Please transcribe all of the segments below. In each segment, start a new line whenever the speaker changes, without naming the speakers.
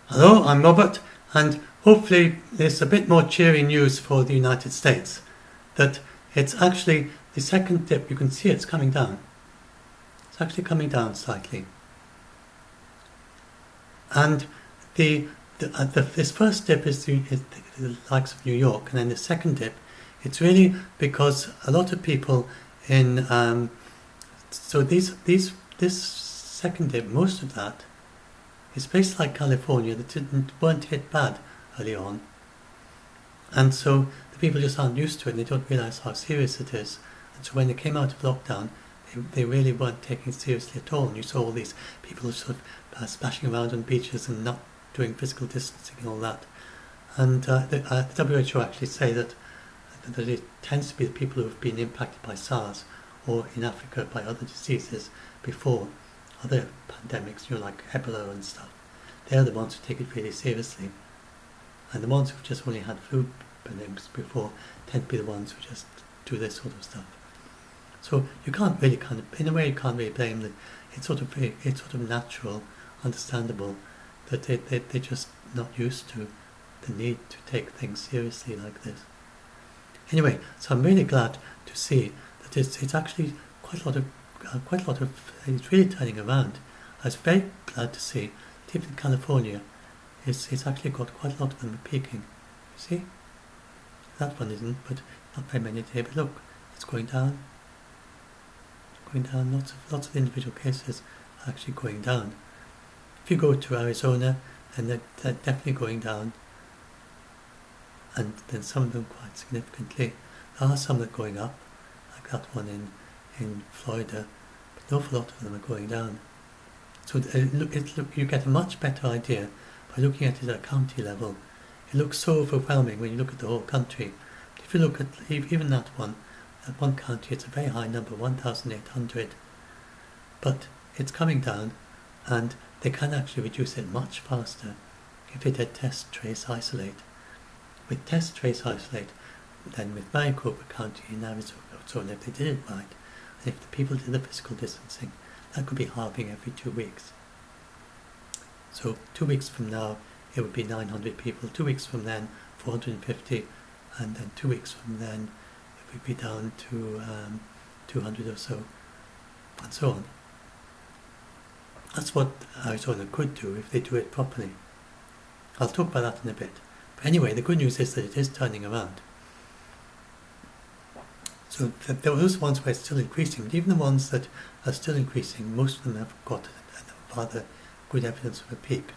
Hello, I'm Robert, and hopefully there's a bit more cheery news for the United States. That it's actually the second dip, you can see it's coming down. It's actually coming down slightly. And this first dip is the likes of New York, and then the second dip, it's really because a lot of people in, this second dip, most of that, it's places like California that weren't hit bad early on. And so the people just aren't used to it and they don't realise how serious it is. And so when they came out of lockdown, they really weren't taking it seriously at all. And you saw all these people sort of splashing around on beaches and not doing physical distancing and all that. And the WHO actually say that it tends to be the people who have been impacted by SARS or in Africa by other diseases before, other pandemics, like Ebola and stuff. They're the ones who take it really seriously. And the ones who've just only had flu pandemics before tend to be the ones who just do this sort of stuff. So you can't really in a way you can't really blame them. It's sort of natural, understandable that they're just not used to the need to take things seriously like this. Anyway, so I'm really glad to see that it's actually quite a lot of it's really turning around. I was very glad to see that even California it's actually got quite a lot of them peaking. You see? That one isn't, but not very many today. But look, it's going down. Going down. Lots of individual cases are actually going down. If you go to Arizona, then they're definitely going down. And then some of them quite significantly. There are some that are going up, like that one in Florida, but an awful lot of them are going down. So you get a much better idea by looking at it at a county level. It looks so overwhelming when you look at the whole country. If you look at even that one county, it's a very high number, 1,800. But it's coming down, and they can actually reduce it much faster if they did test, trace, isolate. With test, trace, isolate, then with Maricopa County in Arizona, if they did it right, and if the people did the physical distancing, that could be halving every 2 weeks. So 2 weeks from now, it would be 900 people. 2 weeks from then, 450, and then 2 weeks from then, it would be down to 200 or so, and so on. That's what Arizona could do if they do it properly. I'll talk about that in a bit. But anyway, the good news is that it is turning around. So those ones where it's still increasing, but even the ones that are still increasing, most of them have got rather good evidence of a peak.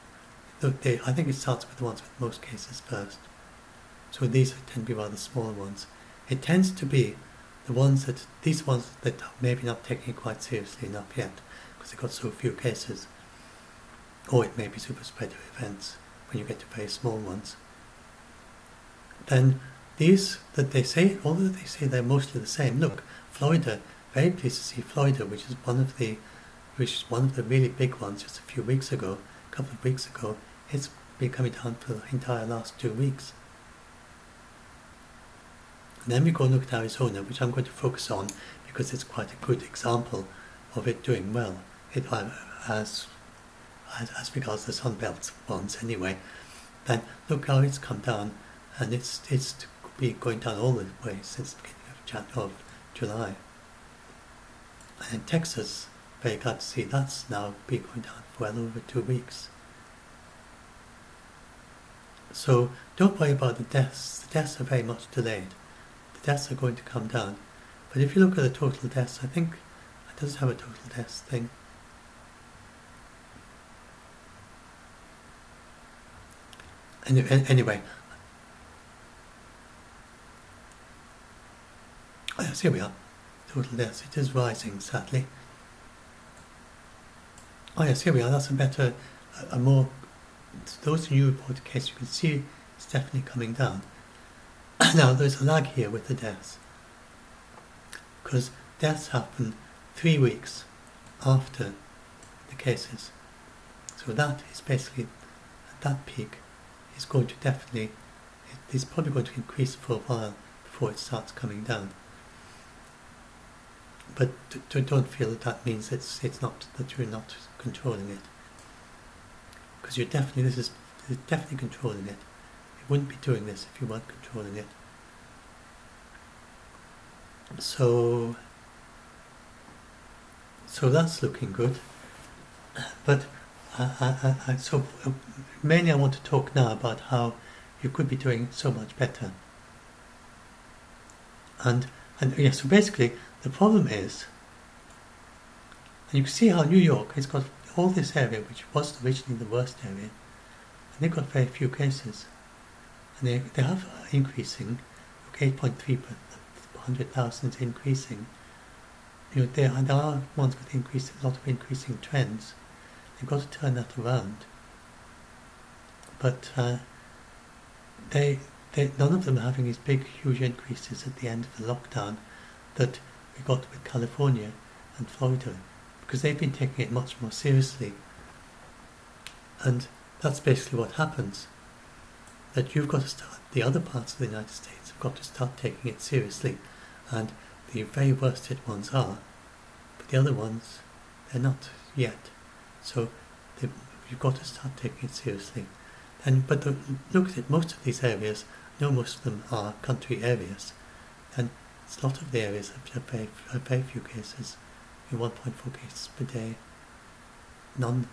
I think it starts with the ones with most cases first. So these tend to be rather small ones. It tends to be these ones that are maybe not taking it quite seriously enough yet, because they've got so few cases. Or it may be super spreader events when you get to very small ones. Then these that they say, although they say they're mostly the same. Look, Florida, very pleased to see Florida, which is one of the really big ones just a couple of weeks ago. It's been coming down for the entire last 2 weeks. And then we go and look at Arizona, which I'm going to focus on because it's quite a good example of it doing well. As regards the Sunbelt ones anyway. Then look how it's come down, and it's been going down all the way since the beginning of July. And in Texas, very glad to see that's now been going down for well over 2 weeks. So don't worry about the deaths. The deaths are very much delayed. The deaths are going to come down. But if you look at the total deaths, I think it does have a total deaths thing. Anyway, yes, here we are. Total deaths. It is rising, sadly. Oh yes, here we are. That's a more. Those new reported cases, you can see it's definitely coming down. Now there's a lag here with the deaths, because deaths happen 3 weeks after the cases. So that is basically at that peak. It's going to it's probably going to increase for a while before it starts coming down. But don't feel that means it's not that you're not controlling it, because you're definitely this You're definitely controlling it. You wouldn't be doing this if you weren't controlling it. So that's looking good. But mainly I want to talk now about how you could be doing so much better. And yeah, so basically the problem is, and you can see how New York has got all this area which was originally the worst area, and they've got very few cases. And they have increasing, 8.3 per 100,000 is increasing. You know, there are ones with a lot of increasing trends. They've got to turn that around. But none of them are having these big, huge increases at the end of the lockdown that we got with California and Florida, because they've been taking it much more seriously. And that's basically what happens. That you've got to start, the other parts of the United States have got to start taking it seriously. And the very worst hit ones are, but the other ones, they're not yet. So you've got to start taking it seriously. But look at it, most of these areas, most of them are country areas, and a lot of the areas have very few cases, 1.4 cases per day, none.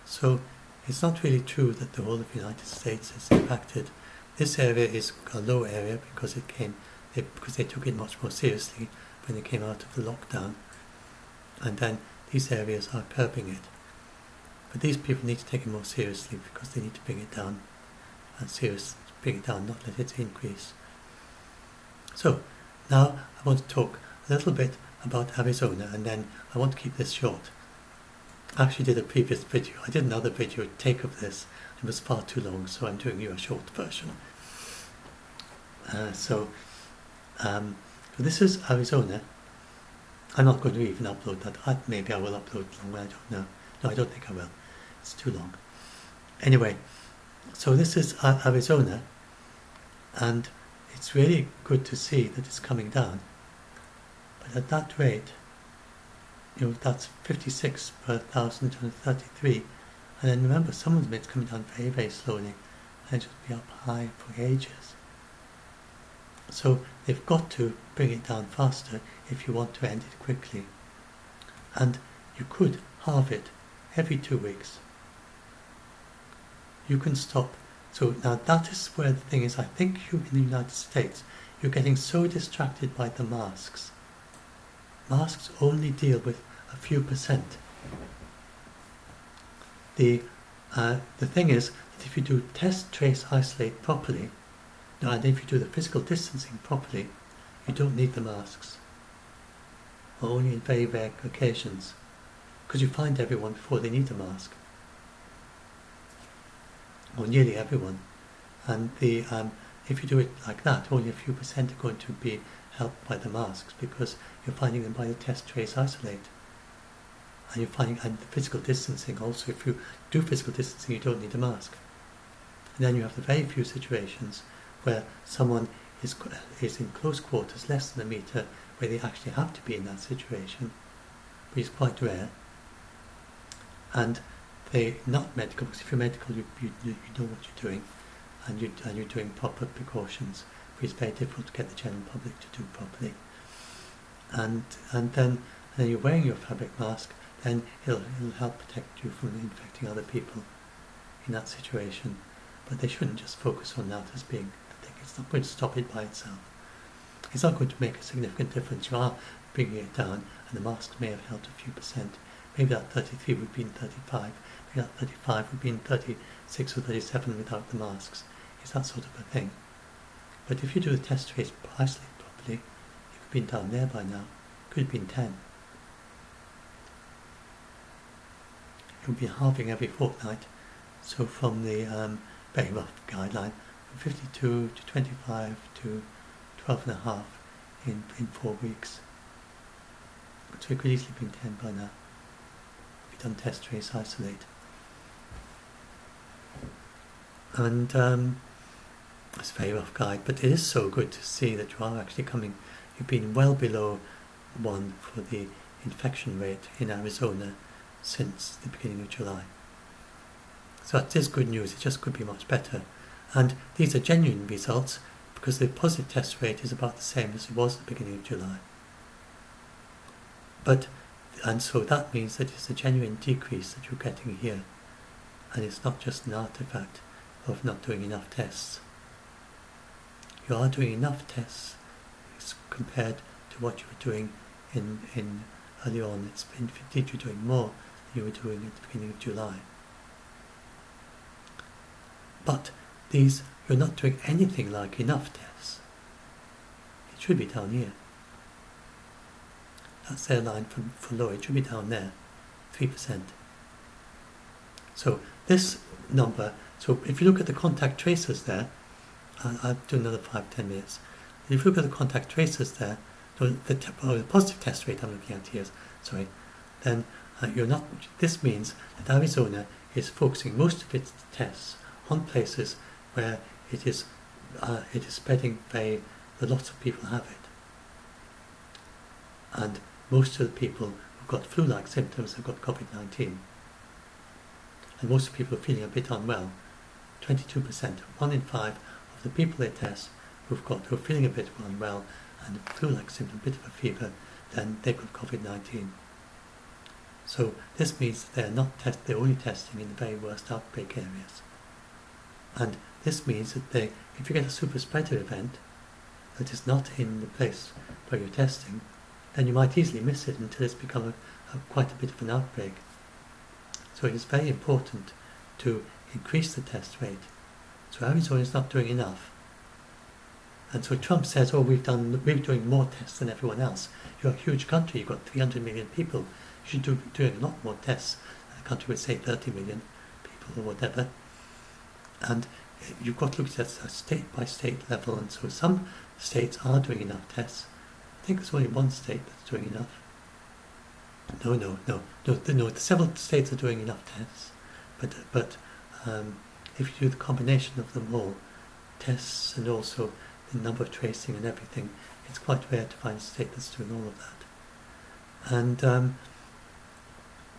So it's not really true that the whole of the United States is impacted. This area is a low area because they took it much more seriously when they came out of the lockdown, and then these areas are curbing it. But these people need to take it more seriously because they need to bring it down, not let it increase. So now I want to talk a little bit about Arizona, and then I want to keep this short. I actually did a previous video. I did another video take of this. It was far too long, so I'm doing you a short version. So this is Arizona. I'm not going to even upload that. Maybe I will upload it long, I don't know. No, I don't think I will. It's too long. Anyway, so this is Arizona, and it's really good to see that it's coming down. But at that rate, that's 56 per 1,233. And then remember, some of them it's coming down very, very slowly, and it'll be up high for ages. So they've got to bring it down faster if you want to end it quickly. And you could halve it every 2 weeks. You can stop. So now that is where the thing is. I think you in the United States, you're getting so distracted by the masks. Masks only deal with a few percent. The thing is that if you do test, trace, isolate properly, and if you do the physical distancing properly, you don't need the masks. Or only in very rare occasions, because you find everyone before they need a mask, or nearly everyone. And if you do it like that, only a few percent are going to be helped by the masks, because you're finding them by the test, trace, isolate. And you're finding, and the physical distancing also, if you do physical distancing, you don't need a mask. And then you have the very few situations where someone is in close quarters, less than a metre, where they actually have to be in that situation, which is quite rare. And they're not medical, because if you're medical, you know what you're doing, and you're doing proper precautions, which is very difficult to get the general public to do properly. And then you're wearing your fabric mask, then it'll help protect you from infecting other people in that situation. But they shouldn't just focus on that as being the thing. It's not going to stop it by itself. It's not going to make a significant difference. You are bringing it down, and the masks may have helped a few percent. Maybe that 33 would be in 35. Maybe that 35 would be in 36 or 37 without the masks. It's that sort of a thing. But if you do the test trace isolate properly, it could have been down there by now. It could have been 10. It would be halving every fortnight. So from the very rough guideline, from 52 to 25 to 12.5 in 4 weeks. So it could easily have been 10 by now. We've done test, trace, isolate. And it's a very rough guide, but it is so good to see that you are actually coming. You've been well below 1 for the infection rate in Arizona since the beginning of July. So that is good news. It just could be much better. And these are genuine results because the positive test rate is about the same as it was at the beginning of July. And so that means that it's a genuine decrease that you're getting here. And it's not just an artifact of not doing enough tests. You are doing enough tests compared to what you were doing in early on. Indeed, you're doing more than you were doing at the beginning of July. But you're not doing anything like enough tests. It should be down here. That's their line for low. It should be down there, 3%. So this number, so if you look at the contact tracers there, I'll do another 5-10 minutes. If you look at the contact tracers there, the positive test rate I'm looking at here, sorry, then this means that Arizona is focusing most of its tests on places where it is spreading lots of people have it. And most of the people who've got flu-like symptoms have got COVID-19. And most of the people are feeling a bit unwell. 22%, 1 in 5 of the people they test who are feeling a bit unwell and flu-like symptoms, a bit of a fever, then they've got COVID-19. So this means that they're only testing in the very worst outbreak areas. And this means that if you get a super spreader event that is not in the place where you're testing, then you might easily miss it until it's become quite a bit of an outbreak. So it is very important to increase the test rate. So Arizona is not doing enough. And so Trump says, we're doing more tests than everyone else. You're a huge country, you've got 300 million people. You should be doing a lot more tests. A country would say 30 million people or whatever. And you've got to look at a state-by-state level. And so some states are doing enough tests. I think there's only one state that's doing enough. No, several states are doing enough tests. But if you do the combination of them all, tests and also the number of tracing and everything, it's quite rare to find a state that's doing all of that. And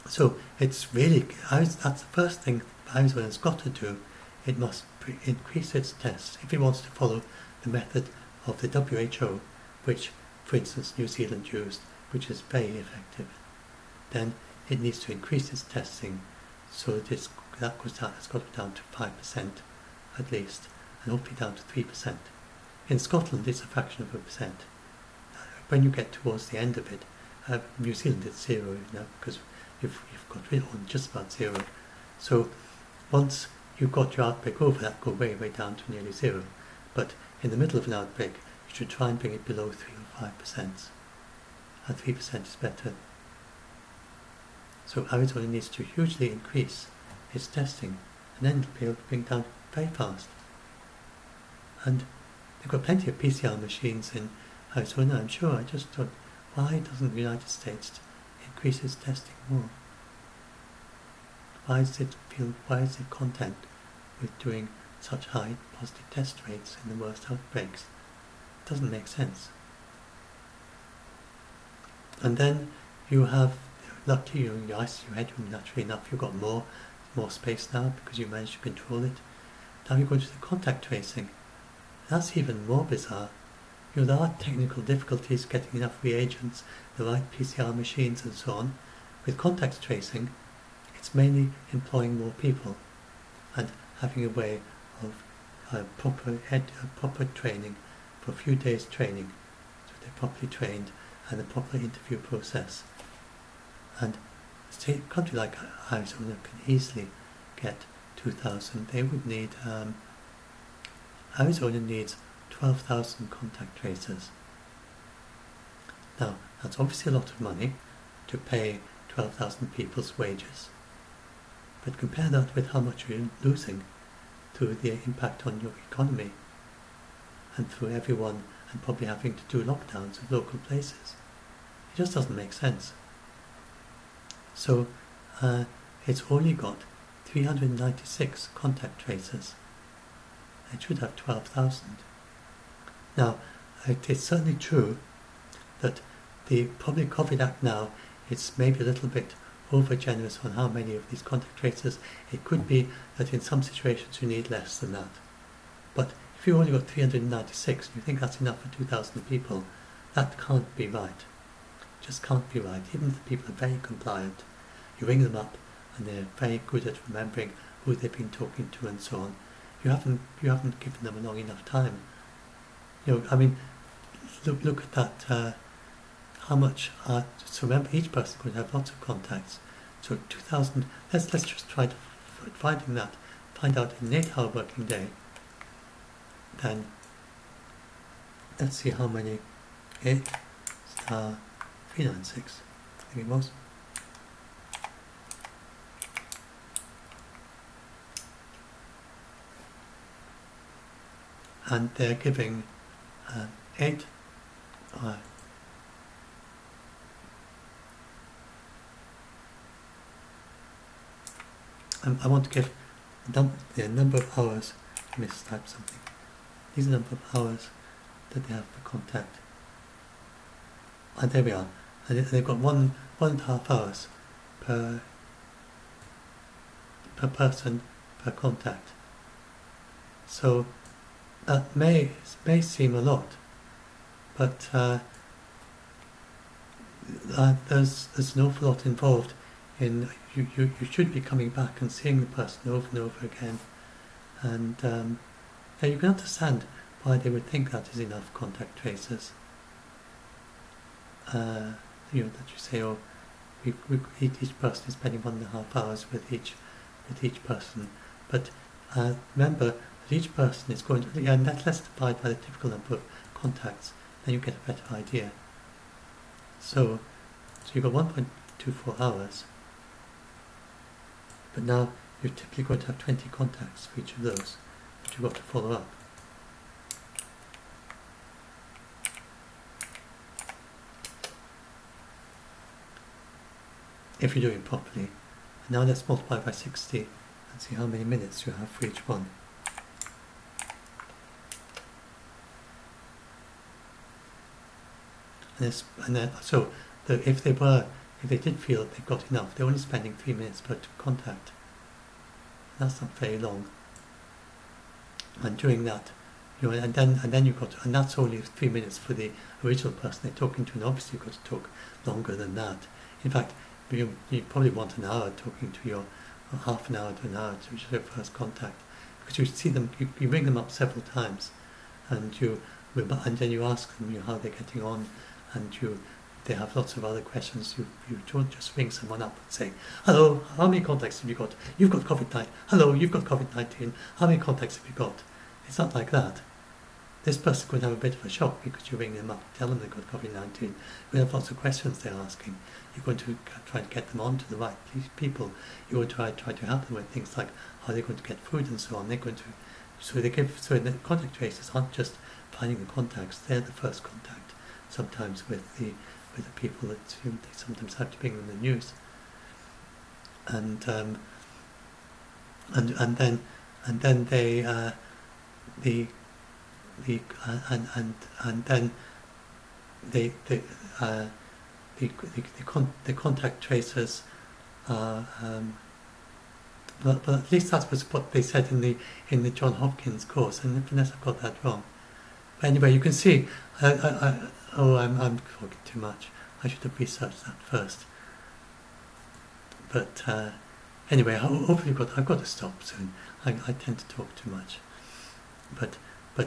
so it's really, that's the first thing Arizona's got to do. It must increase its tests if it wants to follow the method of the WHO, which, for instance, New Zealand used, which is very effective. Then it needs to increase its testing so that it's got to go down to 5% at least, and hopefully down to 3%. In Scotland, it's a fraction of a percent. When you get towards the end of it, New Zealand is 0 now because you've got rid of just about 0. So once you've got your outbreak over, that go way, way down to nearly 0. But in the middle of an outbreak, you should try and bring it below 3 or 5%. And 3% is better. So Arizona needs to hugely increase its testing, and then it'll be able to bring it down very fast. And they've got plenty of PCR machines in Arizona, I'm sure. I just thought, why doesn't the United States increase its testing more? Why is it content with doing such high positive test rates in the worst outbreaks? It doesn't make sense. And then you have, luckily, your ICU headroom, naturally enough, you've got more space now because you managed to control it. Now you go to the contact tracing. That's even more bizarre. There are technical difficulties getting enough reagents, the right PCR machines and so on. With contact tracing, it's mainly employing more people and having a way of proper training, for a few days training, so they're properly trained and a proper interview process. And a country like Arizona can easily get 2,000. They would need, Arizona needs 12,000 contact tracers. Now, that's obviously a lot of money to pay 12,000 people's wages. But compare that with how much you're losing through the impact on your economy and through everyone and probably having to do lockdowns of local places. It just doesn't make sense. So it's only got 396 contact tracers. It should have 12,000. Now, it is certainly true that the Public COVID Act now, it's maybe a little bit over generous on how many of these contact tracers. It could be that in some situations you need less than that. But if you've only got 396 and you think that's enough for 2,000 people, that can't be right. Just can't be right. Even if the people are very compliant, you ring them up and they're very good at remembering who they've been talking to and so on. You haven't given them a long enough time. I mean, look at that. How much? So remember, each person could have lots of contacts. So 2,000. Let's just try to find out in an 8-hour working day. Then let's see how many. 8 star 396. I think it was. And they're giving 8. I want to give the number of hours. Let me type something. These are the number of hours that they have per contact. And there we are. And they've got 1.5 hours per person per contact. So that may seem a lot, but there's an awful lot involved in you should be coming back and seeing the person over and over again, and you can understand why they would think that is enough contact tracers. That you say, oh, each person is spending 1.5 hours with each person, but remember that each person is going to, and let's divide by the typical number of contacts, then you get a better idea. So you've got 1.24 hours, but now you're typically going to have 20 contacts for each of those that you've got to follow up. If you're doing it properly. And now let's multiply by 60 and see how many minutes you have for each one. So if they did feel that they've got enough, they're only spending 3 minutes per contact. That's not very long. And during that, and then you've got, and that's only 3 minutes for the original person they're talking to, and obviously you've got to talk longer than that. In fact, you probably want an hour talking to your, or half an hour to an hour to your first contact, because you see them, you ring them up several times, and then you ask them how they're getting on, and they have lots of other questions. You don't just ring someone up and say, hello, how many contacts have you got? You've got COVID-19. Hello, you've got COVID-19. How many contacts have you got? It's not like that. This person could have a bit of a shock because you ring them up and tell them they've got COVID-19. You have lots of questions they're asking. You're going to try to get them on to the right people. You're going to try to help them with things like how they're going to get food and so on. They're going to, so the contact tracers aren't just finding the contacts, they're the first contact, sometimes with the people that they sometimes have to bring them the news. And then the contact tracers are, but at least that was what they said in the John Hopkins course, and unless I've got that wrong. But anyway, you can see. I'm talking too much. I should have researched that first. But anyway, hopefully I've got to stop soon. I tend to talk too much. But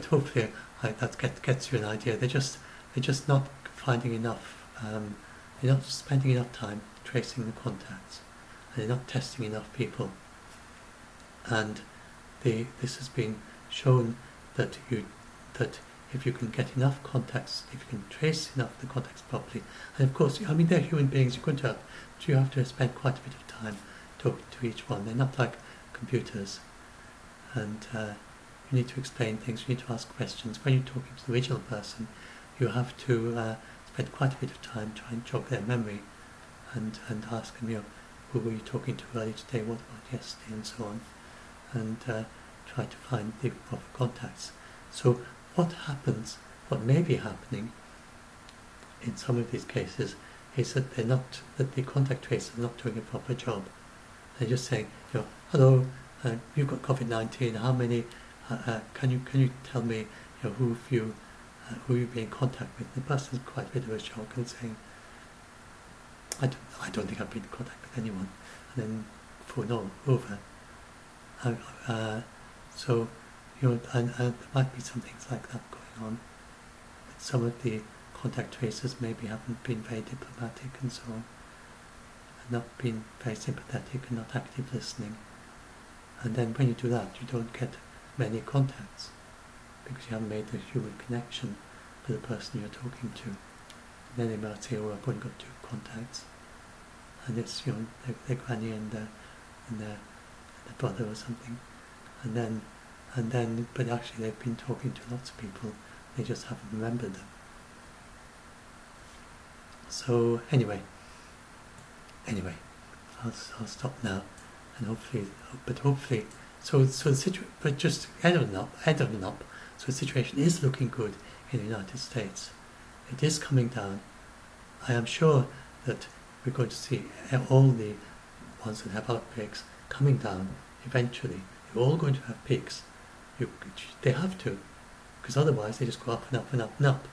hopefully that gets you an idea. They're just not finding enough. They're not spending enough time tracing the contacts, and they're not testing enough people. And this has been shown that if you can get enough contacts, if you can trace enough of the contacts properly, and of course, I mean, they're human beings. You have to spend quite a bit of time talking to each one. They're not like computers, and you need to explain things. You need to ask questions. When you're talking to the original person, you have to spend quite a bit of time trying to jog their memory, and ask them, who were you talking to earlier today? What about yesterday, and so on, and try to find the proper contacts. So what may be happening in some of these cases is that that the contact tracers are not doing a proper job. They're just saying, hello, you've got COVID-19. How many? Can you tell me, who you've been in contact with? The person's quite a bit of a shock and saying, I don't think I've been in contact with anyone. And then phone over. So and there might be some things like that going on. But some of the contact tracers maybe haven't been very diplomatic and so on, and not been very sympathetic and not active listening. And then when you do that, you don't get many contacts because you haven't made a human connection with the person you're talking to. And then they might say, I've only got 2 contacts, and it's their granny and their brother or something, and then but actually they've been talking to lots of people. They just haven't remembered them. So anyway, I'll stop now, and hopefully, so the situation, but just head on up. So the situation is looking good in the United States. It is coming down. I am sure that we're going to see all the ones that have outbreaks coming down eventually. They're all going to have peaks. They have to, because otherwise they just go up and up and up and up.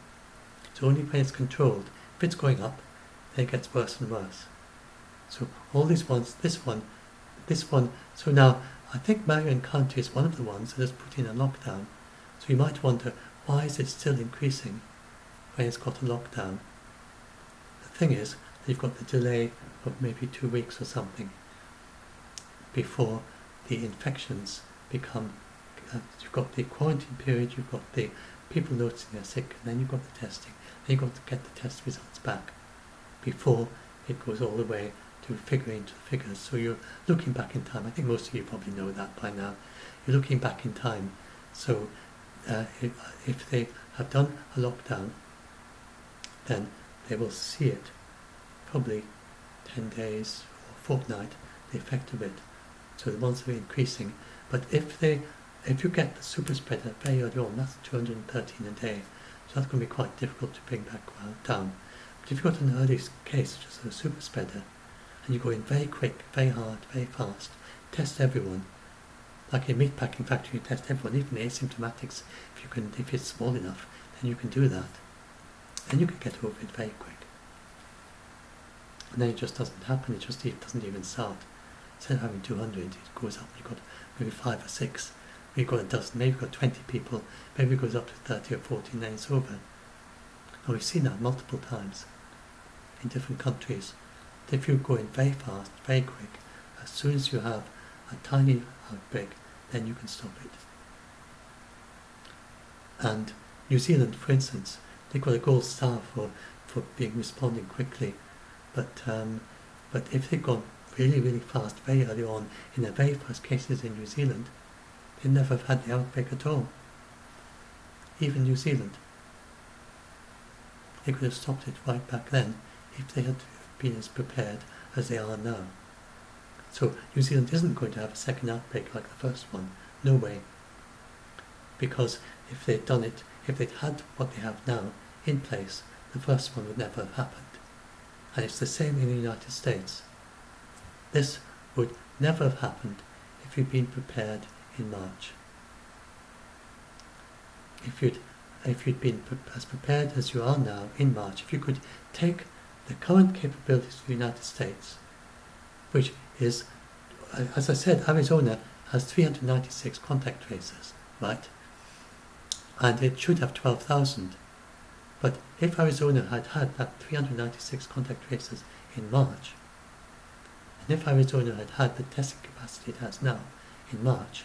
So only when it's controlled. If it's going up, then it gets worse and worse. So all these ones, this one. So now, I think Marion County is one of the ones that has put in a lockdown. So you might wonder, why is it still increasing when it's got a lockdown? The thing is, that you've got the delay of maybe 2 weeks or something before the infections become, you've got the quarantine period, you've got the people noticing they're sick, and then you've got the testing. Then you've got to get the test results back before it goes all the way to figure into the figures. So you're looking back in time. I think most of you probably know that by now. You're looking back in time. So if they have done a lockdown, then they will see it probably 10 days or fortnight, the effect of it. So the ones that are increasing. But if you get the super spreader very early on, that's 213 a day. So that's going to be quite difficult to bring back down. But if you've got an early case, such as a super spreader, and you go in very quick, very hard, very fast, test everyone. Like a meatpacking factory, you test everyone, even the asymptomatics. If it's small enough, then you can do that. Then you can get over it very quick. And then it just doesn't happen, it doesn't even start. Instead of having 200, it goes up, you've got maybe 5 or 6. Maybe you've got a dozen, maybe you've got 20 people, maybe it goes up to 30 or 40 and then it's over. Now we've seen that multiple times in different countries. If you go in very fast, very quick, as soon as you have a tiny outbreak, then you can stop it. And New Zealand, for instance, they've got a gold star for responding quickly, but if they've gone really, really fast, very early on, in the very first cases in New Zealand, they never have had the outbreak at all. Even New Zealand. They could have stopped it right back then if they had been as prepared as they are now. So New Zealand isn't going to have a second outbreak like the first one. No way. Because if they'd done it, if they'd had what they have now in place, the first one would never have happened. And it's the same in the United States. This would never have happened if you'd been prepared in March. If you'd been as prepared as you are now in March, if you could take the current capabilities of the United States, which is, as I said, Arizona has 396 contact tracers, right? And it should have 12,000. But if Arizona had had that 396 contact tracers in March, and if Arizona had had the testing capacity it has now in March,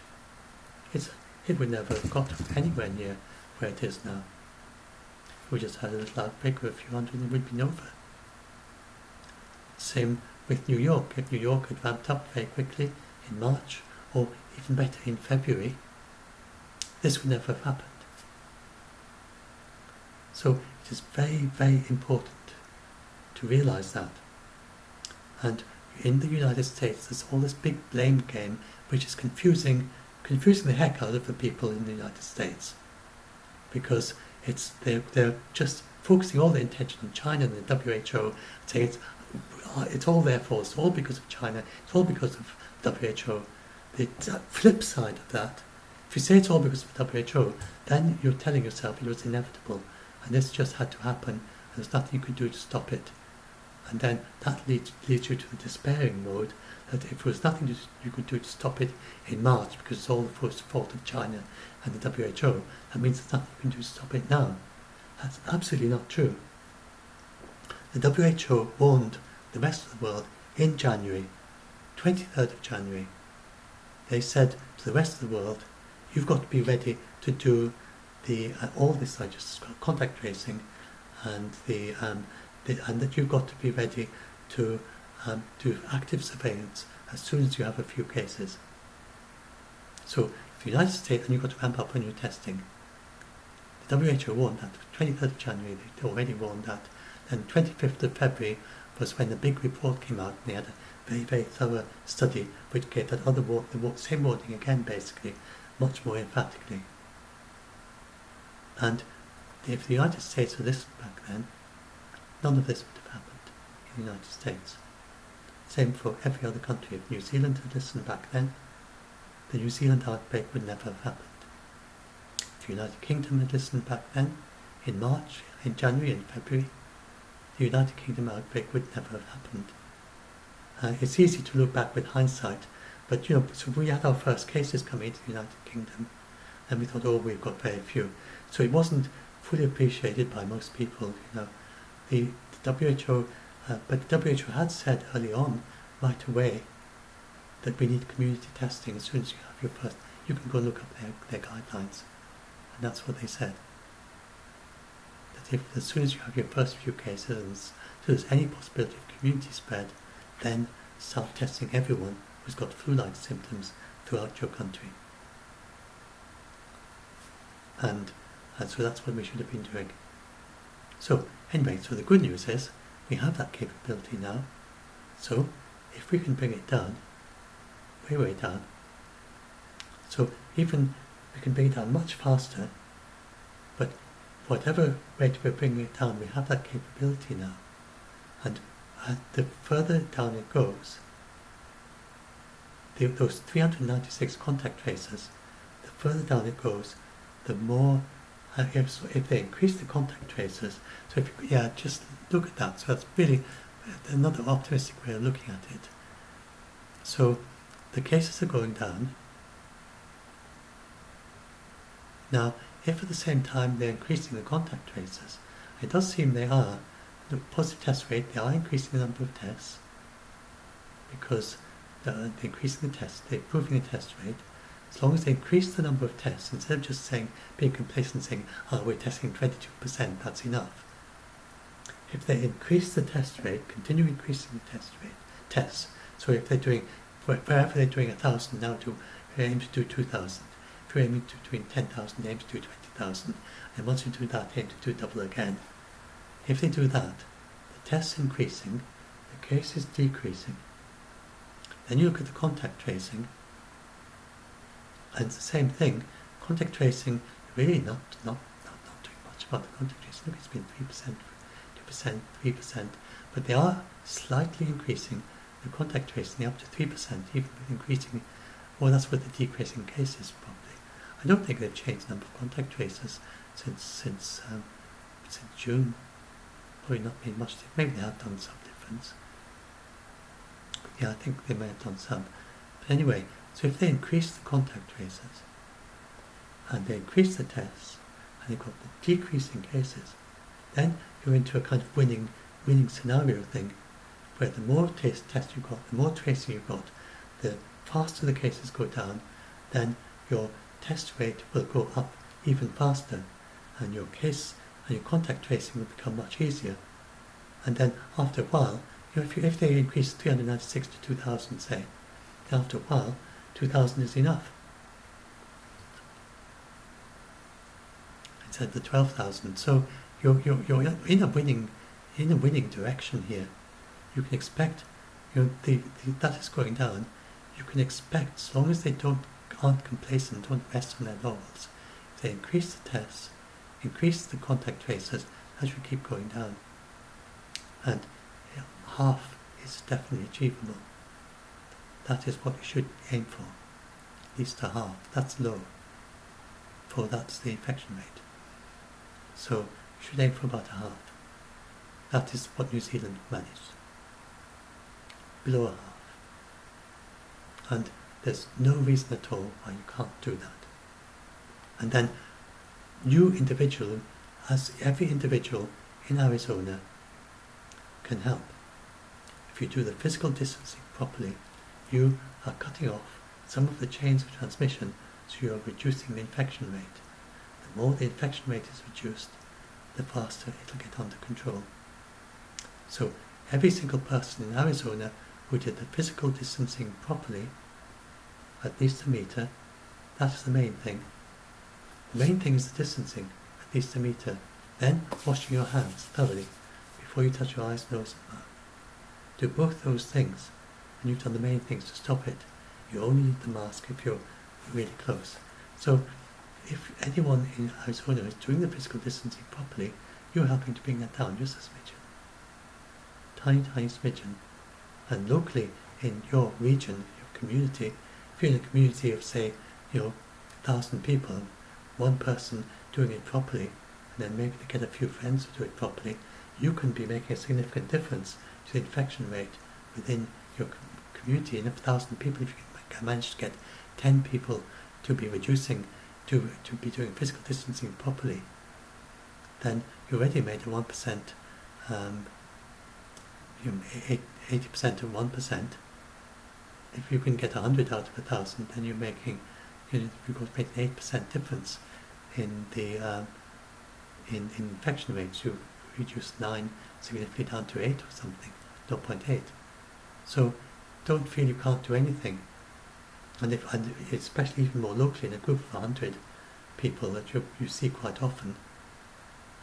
it would never have got anywhere near where it is now. If we just had a little outbreak of a few hundred, it would be over. Same with New York. If New York had ramped up very quickly in March, or even better in February, this would never have happened. So it is very, very important to realise that. And in the United States, there's all this big blame game, which is confusing the heck out of the people in the United States, because they're just focusing all the attention on China and the WHO, saying it's all their fault, it's all because of China, it's all because of WHO. The flip side of that, if you say it's all because of the WHO, then you're telling yourself it was inevitable, and this just had to happen, and there's nothing you could do to stop it. And then that leads you to the despairing mode, that if there was nothing you could do to stop it in March, because it's all the fault of China and the WHO, that means there's nothing you can do to stop it now. That's absolutely not true. The WHO warned the rest of the world in January, 23rd of January. They said to the rest of the world, you've got to be ready to do all this I just described, contact tracing, and and that you've got to be ready to do active surveillance as soon as you have a few cases. So, if the United States, and you've got to ramp up on your testing. The WHO warned that, 23rd of January, they already warned that. Then 25th of February was when the big report came out, and they had a very, very thorough study which gave that the same warning again, basically, much more emphatically. And if the United States had listened back then, none of this would have happened in the United States. Same for every other country. If New Zealand had listened back then, the New Zealand outbreak would never have happened. If the United Kingdom had listened back then, in March, in January and February, the United Kingdom outbreak would never have happened. It's easy to look back with hindsight, but so we had our first cases coming into the United Kingdom, and we thought, oh, we've got very few. So it wasn't fully appreciated by most people, The WHO, but the WHO had said early on, right away, that we need community testing as soon as you have your first. You can go look up their guidelines, and that's what they said. That as soon as you have your first few cases, and so there's any possibility of community spread, then start testing everyone who's got flu-like symptoms throughout your country. And so that's what we should have been doing. So anyway, so the good news is we have that capability now. So if we can bring it down, way, way down, so even we can bring it down much faster, but whatever rate we're bringing it down, we have that capability now. And the further down it goes, those 396 contact traces, the further down it goes, the more, if they increase the contact traces, so if you, just look at that. So that's really another optimistic way of looking at it. So the cases are going down. Now, if at the same time they're increasing the contact traces, it does seem they are, the positive test rate, they are increasing the number of tests, because they're increasing the tests, they're improving the test rate. As long as they increase the number of tests, instead of just being complacent, saying, oh, we're testing 22%, that's enough. If they increase the test rate, continue increasing the tests, so if they're doing, wherever they're doing 1,000, now aim to do 2,000. If you're aiming to doing 10,000, aim to do 20,000. And once you do that, aim to do double again. If they do that, the tests increasing, the cases decreasing. Then you look at the contact tracing, and it's the same thing. Contact tracing, really not doing much about the contact tracing. Look, it's been 3%, 2%, 3%, but they are slightly increasing the contact tracing up to 3%, even with increasing, well, that's with the decreasing cases probably. I don't think they've changed the number of contact tracers since June. Probably not made much. Maybe they have done some difference. But yeah, I think they may have done some. But anyway, so if they increase the contact tracers, and they increase the tests, and they've got the decreasing cases, then you're into a kind of winning scenario thing, where the more tests you've got, the more tracing you've got, the faster the cases go down, then your test rate will go up even faster, and your case and your contact tracing will become much easier. And then after a while, if they increase 396 to 2,000, say, then after a while, 2,000 is enough. Instead of the 12,000. So you're in a winning direction here. You can expect, that is going down. You can expect, as long as they aren't complacent, don't rest on their laurels, if they increase the tests, increase the contact traces, as we keep going down. And half is definitely achievable. That is what we should aim for, at least a half. That's low, for that's the infection rate. So we should aim for about a half. That is what New Zealand managed. Below a half. And there's no reason at all why you can't do that. And then you individual, as every individual in Arizona, can help. If you do the physical distancing properly, you are cutting off some of the chains of transmission, so you are reducing the infection rate. The more the infection rate is reduced, the faster it'll get under control. So every single person in Arizona who did the physical distancing properly, at least a meter, that's the main thing. The main thing is the distancing, at least a meter. Then washing your hands thoroughly before you touch your eyes, nose and mouth. Do both those things, and you've done the main things to stop it. You only need the mask if you're really close. So if anyone in Arizona is doing the physical distancing properly, you're helping to bring that down just a smidgen. Tiny, tiny smidgen. And locally in your region, your community, if you're in a community of say, 1,000 people, one person doing it properly, and then maybe they get a few friends who do it properly, you can be making a significant difference to the infection rate within your community. And if 1,000 people, if you can manage to get 10 people to be reducing, to be doing physical distancing properly, then you already made a 1%, 80% of 1%. If you can get 100 out of 1,000, then you're making, you've got an 8% difference in the in infection rates. You reduce 9 significantly down to 8 or something, 0.8. So don't feel you can't do anything. And especially even more locally in a group of 100 people that you see quite often,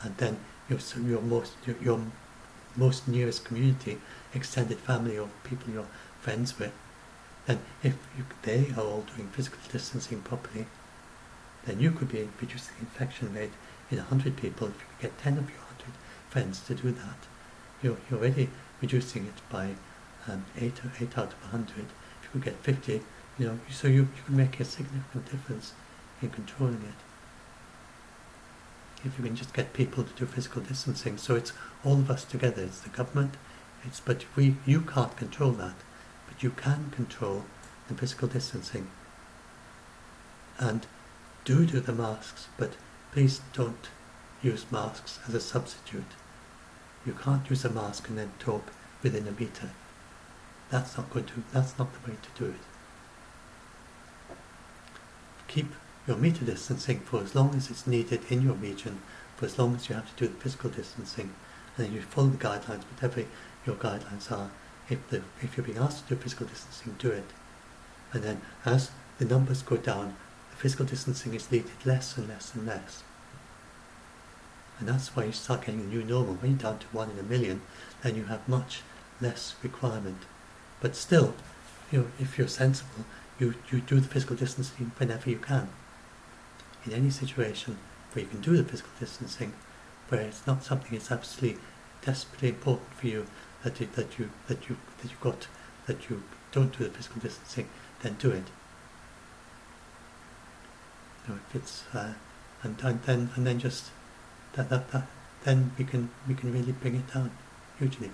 and then your most nearest community, extended family or people you're friends with, then if they are all doing physical distancing properly, then you could be reducing the infection rate in 100 people. If you could get 10 of your 100 friends to do that, you're already reducing it by 8 out of 100. If you could get 50, so you can make a significant difference in controlling it. If you can just get people to do physical distancing. So it's all of us together. It's the government. But you can't control that. But you can control the physical distancing. And do the masks, but please don't use masks as a substitute. You can't use a mask and then talk within a meter. That's not the way to do it. Keep your meter distancing for as long as it's needed in your region, for as long as you have to do the physical distancing, and then you follow the guidelines, whatever your guidelines are. If you're being asked to do physical distancing, do it. And then as the numbers go down, the physical distancing is needed less and less and less. And that's why you start getting the new normal. When you're down to 1 in a million, then you have much less requirement. But still, if you're sensible, you do the physical distancing whenever you can. In any situation where you can do the physical distancing, where it's not something that's absolutely desperately important for you that you don't do the physical distancing, then do it. If it's and then just then we can really bring it down hugely.